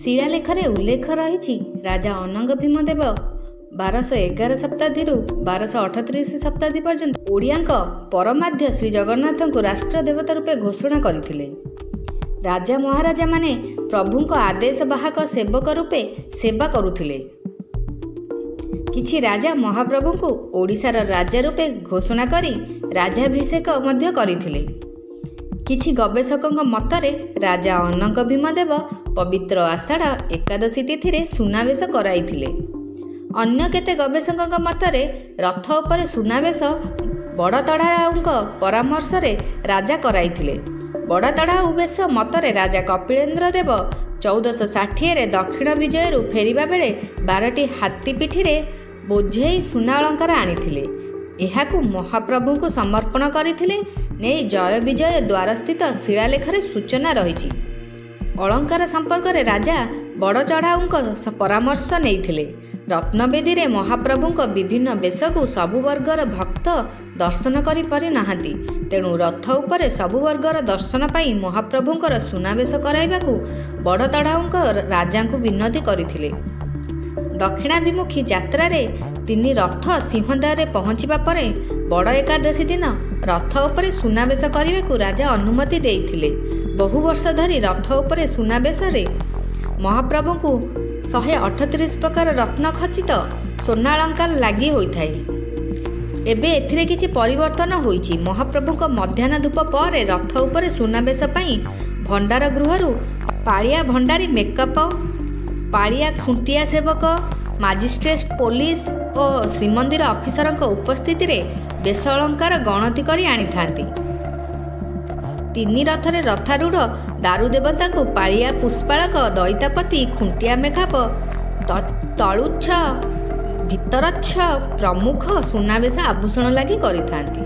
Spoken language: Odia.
ଶିଳାଲେଖରେ ଉଲ୍ଲେଖ ରହିଛି ରାଜା ଅନଙ୍ଗ ଭୀମଦେବ 1211 ଶତାବ୍ଦୀରୁ 1238 ଶତାବ୍ଦୀ ପର୍ଯ୍ୟନ୍ତ ଓଡ଼ିଆଙ୍କ ପରମାଧ୍ୟ ଶ୍ରୀ ଜଗନ୍ନାଥଙ୍କୁ ରାଷ୍ଟ୍ର ଦେବତା ରୂପେ ଘୋଷଣା କରିଥିଲେ। ରାଜା ମହାରାଜାମାନେ ପ୍ରଭୁଙ୍କ ଆଦେଶ ବାହକ ସେବକ ରୂପେ ସେବା କରୁଥିଲେ। କିଛି ରାଜା ମହାପ୍ରଭୁଙ୍କୁ ଓଡ଼ିଶାର ରାଜା ରୂପେ ଘୋଷଣା କରି ରାଜାଭିଷେକ ମଧ୍ୟ କରିଥିଲେ। କିଛି ଗବେଷକଙ୍କ ମତରେ ରାଜା ଅନଙ୍ଗ ଭୀମଦେବ ପବିତ୍ର ଆଷାଢ଼ ଏକାଦଶୀ ତିଥିରେ ସୁନାବେଶ କରାଇଥିଲେ। ଅନ୍ୟ କେତେ ଗବେଷକଙ୍କ ମତରେ ରଥ ଉପରେ ସୁନାବେଶ ବଡ଼ତଢ଼ାଉଙ୍କ ପରାମର୍ଶରେ ରାଜା କରାଇଥିଲେ। ବଡ଼ତଢ଼ାଉ ବେଶ ମତରେ ରାଜା କପିଳେନ୍ଦ୍ର ଦେବ 1460ରେ ଦକ୍ଷିଣ ବିଜୟରୁ ଫେରିବା ବେଳେ 12ଟି ହାତୀ ପିଠିରେ ବୋଝେଇ ସୁନା ଅଳଙ୍କାର ଆଣିଥିଲେ। ଏହାକୁ ମହାପ୍ରଭୁଙ୍କୁ ସମର୍ପଣ କରିଥିଲେ ନେଇ ଜୟ ବିଜୟ ଦ୍ୱାରସ୍ଥିତ ଶିଳାଲେଖରେ ସୂଚନା ରହିଛି। ଅଳଙ୍କାର ସମ୍ପର୍କରେ ରାଜା ବଡ଼ଚଢ଼ାଉଙ୍କ ପରାମର୍ଶ ନେଇଥିଲେ। ରତ୍ନବେଦୀରେ ମହାପ୍ରଭୁଙ୍କ ବିଭିନ୍ନ ବେଶକୁ ସବୁ ବର୍ଗର ଭକ୍ତ ଦର୍ଶନ କରିପାରିନାହାନ୍ତି, ତେଣୁ ରଥ ଉପରେ ସବୁ ବର୍ଗର ଦର୍ଶନ ପାଇଁ ମହାପ୍ରଭୁଙ୍କର ସୁନାବେଶ କରାଇବାକୁ ବଡ଼ତଢ଼ାଉଙ୍କ ରାଜାଙ୍କୁ ବିନତି କରିଥିଲେ। ଦକ୍ଷିଣାଭିମୁଖୀ ଯାତ୍ରାରେ 3 ରଥ ସିଂହଦ୍ୱାରରେ ପହଞ୍ଚିବା ପରେ ବଡ଼ ଏକାଦଶୀ ଦିନ ରଥ ଉପରେ ସୁନାବେଶ କରିବାକୁ ରାଜା ଅନୁମତି ଦେଇଥିଲେ। ବହୁ ବର୍ଷ ଧରି ରଥ ଉପରେ ସୁନାବେଶରେ ମହାପ୍ରଭୁଙ୍କୁ 138 ପ୍ରକାର ରତ୍ନ ଖଚିତ ସ୍ୱର୍ଣ୍ଣାଳଙ୍କାର ଲାଗି ହୋଇଥାଏ। ଏବେ ଏଥିରେ କିଛି ପରିବର୍ତ୍ତନ ହୋଇଛି। ମହାପ୍ରଭୁଙ୍କ ମଧ୍ୟାହ୍ନ ଧୂପ ପରେ ରଥ ଉପରେ ସୁନାବେଶ ପାଇଁ ଭଣ୍ଡାର ଗୃହରୁ ପାଳିଆ ଭଣ୍ଡାରୀ ମେକଅପ, ପାଳିଆ ଖୁଣ୍ଟିଆ ସେବକ, ମାଜିଷ୍ଟ୍ରେଟ ପୋଲିସ ଓ ଶ୍ରୀମନ୍ଦିର ଅଫିସରଙ୍କ ଉପସ୍ଥିତିରେ ବେଶ ଅଳଙ୍କାର ଗଣତି କରି ଆଣିଥାନ୍ତି। 3 ରଥରେ ରଥାରୂଢ଼ ଦାରୁ ଦେବତାଙ୍କୁ ପାଳିଆ ପୁଷ୍ପାଳକ, ଦଇତାପତି, ଖୁଣ୍ଟିଆ ମେକାପ, ତଳୁଚ୍ଛ, ଭିତରଚ୍ଛ ପ୍ରମୁଖ ସୁନାବେଶ ଆଭୂଷଣ ଲାଗି କରିଥାନ୍ତି।